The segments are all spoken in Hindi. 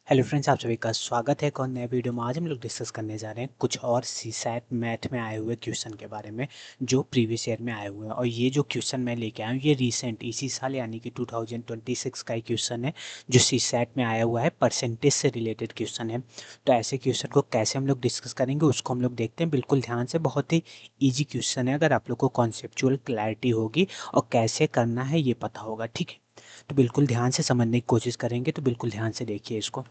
हेलो फ्रेंड्स, आप सभी का स्वागत है एक और नए वीडियो में। आज हम लोग डिस्कस करने जा रहे हैं कुछ और सीसैट मैथ में आए हुए क्वेश्चन के बारे में जो प्रीवियस ईयर में आए हुए हैं। और ये जो क्वेश्चन मैं लेके आया हूँ ये रीसेंट इसी साल यानी कि 2026 का ही क्वेश्चन है जो सीसैट में आया हुआ है। परसेंटेज से रिलेटेड क्वेश्चन है। तो ऐसे क्वेश्चन को कैसे हम लोग डिस्कस करेंगे उसको हम लोग देखते हैं बिल्कुल ध्यान से। बहुत ही ईजी क्वेश्चन है अगर आप लोग को कॉन्सेप्चुअल क्लैरिटी होगी और कैसे करना है ये पता होगा। ठीक है, तो बिल्कुल ध्यान से समझने की कोशिश करेंगे। तो बिल्कुल ध्यान से देखिए इसको।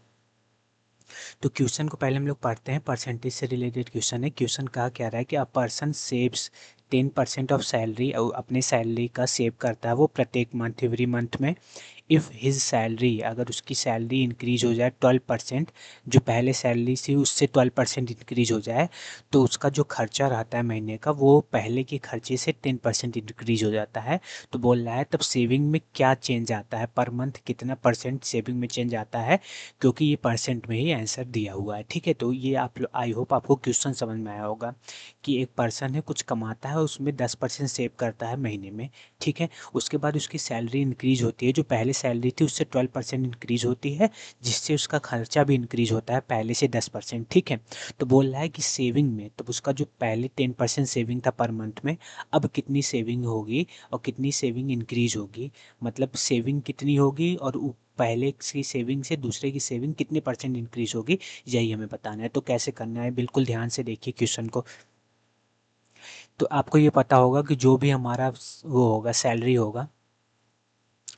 तो क्वेश्चन को पहले हम लोग पढ़ते हैं। परसेंटेज से रिलेटेड क्वेश्चन है। क्वेश्चन कहा क्या रहा है कि a person saves 10% of salary, अपने सैलरी का सेव करता है वो प्रत्येक मंथ, एवरी मंथ में। इफ़ हिज सैलरी, अगर उसकी सैलरी इंक्रीज हो जाए 12%, जो पहले सैलरी थी उससे 12% इंक्रीज हो जाए, तो उसका जो खर्चा रहता है महीने का वो पहले के खर्चे से 10% इंक्रीज हो जाता है। तो बोल रहा है तब सेविंग में क्या चेंज आता है, पर मंथ कितना परसेंट सेविंग में चेंज आता है, क्योंकि ये परसेंट में ही आंसर दिया हुआ है। ठीक है, तो ये आप आई होप आपको क्वेश्चन समझ में आया होगा कि एक पर्सन है कुछ कमाता है उसमें 10% सेव करता है महीने में। ठीक है, उसके बाद उसकी सैलरी इंक्रीज होती है, जो पहले सैलरी थी उससे 12% इंक्रीज होती है, जिससे उसका खर्चा भी इंक्रीज होता है पहले से 10%। ठीक है, तो बोल रहा है कि सेविंग में तो उसका जो पहले 10% सेविंग था पर मंथ में, अब कितनी सेविंग होगी और कितनी सेविंग इंक्रीज होगी, मतलब सेविंग कितनी होगी और पहले की सेविंग से दूसरे की सेविंग कितने परसेंट इंक्रीज होगी, यही हमें बताना है। तो कैसे करना है बिल्कुल ध्यान से देखिए क्वेश्चन को। तो आपको ये पता होगा कि जो भी हमारा वो होगा सैलरी होगा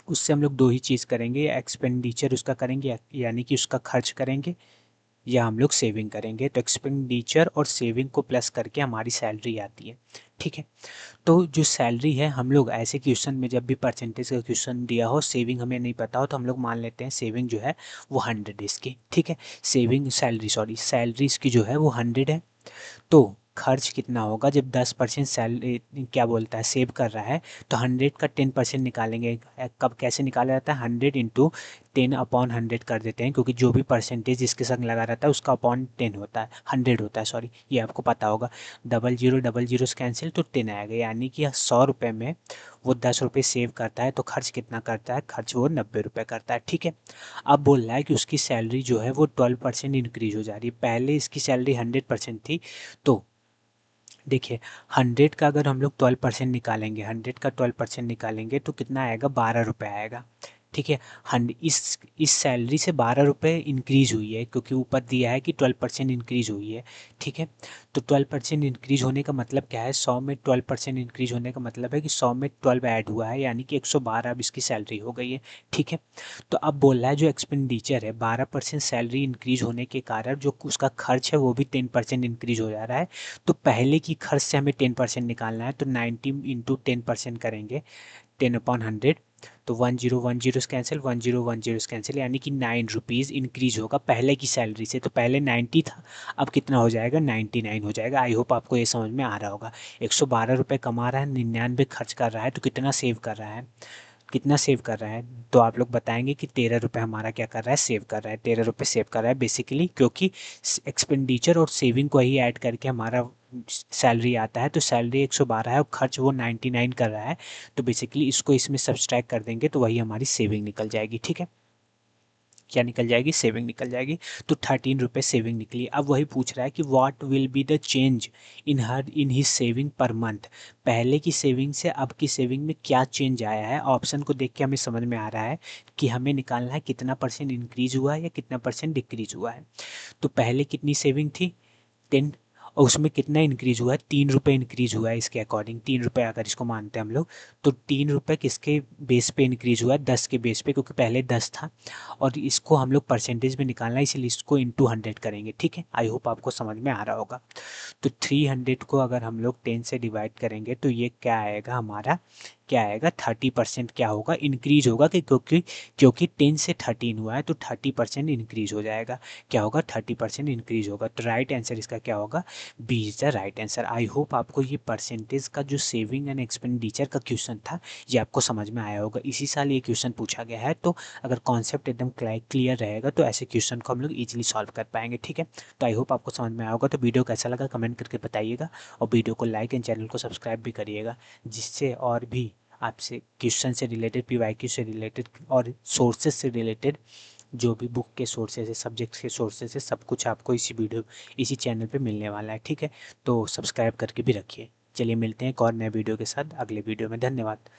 उससे हम लोग दो ही चीज़ करेंगे, या एक्सपेंडिचर उसका करेंगे यानी कि उसका खर्च करेंगे, या हम लोग सेविंग करेंगे। तो एक्सपेंडिचर और सेविंग को प्लस करके हमारी सैलरी आती है। ठीक है, तो जो सैलरी है हम लोग ऐसे क्वेश्चन में जब भी परसेंटेज का क्वेश्चन दिया हो, सेविंग हमें नहीं पता हो, तो हम लोग मान लेते हैं सेविंग जो है वो 100 इसकी। ठीक है, सेविंग सैलरी सॉरी सैलरी इसकी जो है वो 100 है। तो खर्च कितना होगा जब 10% सैलरी क्या बोलता है सेव कर रहा है, तो 100 का 10% निकालेंगे। कब कैसे निकाला जाता है, 100 इंटू 10/100 कर देते हैं, क्योंकि जो भी परसेंटेज इसके संग लगा रहता है उसका अपॉन 10 होता है, 100 होता है सॉरी, ये आपको पता होगा। डबल जीरो से कैंसिल तो 10 आएगा, यानी कि 100 रुपये में वो 10 रुपये सेव करता है। तो खर्च कितना करता है, खर्च वो 90 रुपये करता है। ठीक है, अब बोल रहा है कि उसकी सैलरी जो है वो 12% इंक्रीज हो जा रही है। पहले इसकी सैलरी 100% थी, तो देखिए 100 का अगर हम लोग 12% निकालेंगे, 100 का 12% निकालेंगे तो कितना आएगा, 12 रुपये आएगा। ठीक है, हंड इस सैलरी से 12 रुपये इंक्रीज हुई है, क्योंकि ऊपर दिया है कि 12% इंक्रीज हुई है। ठीक है, तो 12% इंक्रीज होने का मतलब क्या है, 100 में 12% इंक्रीज होने का मतलब है कि 100 में 12 ऐड हुआ है, यानी कि 112 अब इसकी सैलरी हो गई है। ठीक है, तो अब बोल रहा है जो एक्सपेंडिचर है 12% सैलरी इंक्रीज होने के कारण जो उसका खर्च है वो भी 10% इंक्रीज हो जा रहा है। तो पहले की खर्च से हमें 10% निकालना है, तो 90 इंटू 10% करेंगे, 10/100। तो 10 10 से कैंसिल, 10 से कैंसिल, यानी कि 9 रुपीज़ इंक्रीज होगा पहले की सैलरी से। तो पहले 90 था, अब कितना हो जाएगा, 99 हो जाएगा। आई होप आपको ये समझ में आ रहा होगा। 112 रुपये कमा रहा है, 99 खर्च कर रहा है, तो कितना सेव कर रहा है, कितना सेव कर रहा है, तो आप लोग बताएंगे कि 13 रुपये हमारा क्या कर रहा है, सेव कर रहा है। 13 रुपये सेव कर रहा है बेसिकली, क्योंकि एक्सपेंडिचर और सेविंग को ही ऐड करके हमारा सैलरी आता है। तो सैलरी 112 है और खर्च वो 99 कर रहा है, तो बेसिकली इसको इसमें सब्सट्रैक्ट कर देंगे तो वही हमारी सेविंग निकल जाएगी। ठीक है, क्या निकल जाएगी, सेविंग निकल जाएगी। तो 13 रुपये सेविंग निकली। अब वही पूछ रहा है कि what will be the change in his saving per month, पहले की सेविंग से अब की सेविंग में क्या चेंज आया है। ऑप्शन को देख के हमें समझ में आ रहा है कि हमें निकालना है कितना परसेंट इंक्रीज हुआ है या कितना परसेंट डिक्रीज हुआ है। तो पहले कितनी सेविंग थी, 10, और उसमें कितना इंक्रीज हुआ है, 3 रुपये इंक्रीज हुआ है इसके अकॉर्डिंग। 3 रुपये अगर इसको मानते हैं हम लोग, तो 3 रुपये किसके बेस पे इंक्रीज हुआ है, 10 के बेस पे, क्योंकि पहले 10 था। और इसको हम लोग परसेंटेज में निकालना है, इसीलिए इसको इंटू 100 करेंगे। ठीक है, आई होप आपको समझ में आ रहा होगा। तो 300 को अगर हम लोग 10 से डिवाइड करेंगे तो ये क्या आएगा हमारा, क्या आएगा, 30% क्या होगा, इंक्रीज होगा, कि क्योंकि क्योंकि 10 से 13 हुआ है तो 30% इंक्रीज हो जाएगा। क्या होगा, 30% इंक्रीज होगा। तो राइट आंसर इसका क्या होगा, B is the right answer. I hope आपको ये परसेंटेज का जो सेविंग एंड एक्सपेंडिचर का क्वेश्चन था ये आपको समझ में आया होगा। इसी साल ये क्वेश्चन पूछा गया है, तो अगर कॉन्सेप्ट एकदम क्लियर रहेगा तो ऐसे क्वेश्चन को हम लोग इजीली सॉल्व कर पाएंगे। ठीक है, तो आई होप आपको समझ में आया होगा। तो वीडियो कैसा लगा कमेंट करके बताइएगा, और वीडियो को लाइक एंड चैनल को सब्सक्राइब भी करिएगा, जिससे और भी आपसे क्वेश्चन से रिलेटेड, पीवाईक्यू से रिलेटेड और सोर्सेज से रिलेटेड जो भी बुक के सोर्सेज है, सब्जेक्ट्स के सोर्सेज है, सब कुछ आपको इसी चैनल पे मिलने वाला है। ठीक है, तो सब्सक्राइब करके भी रखिए। चलिए मिलते हैं एक और नए वीडियो के साथ अगले वीडियो में। धन्यवाद।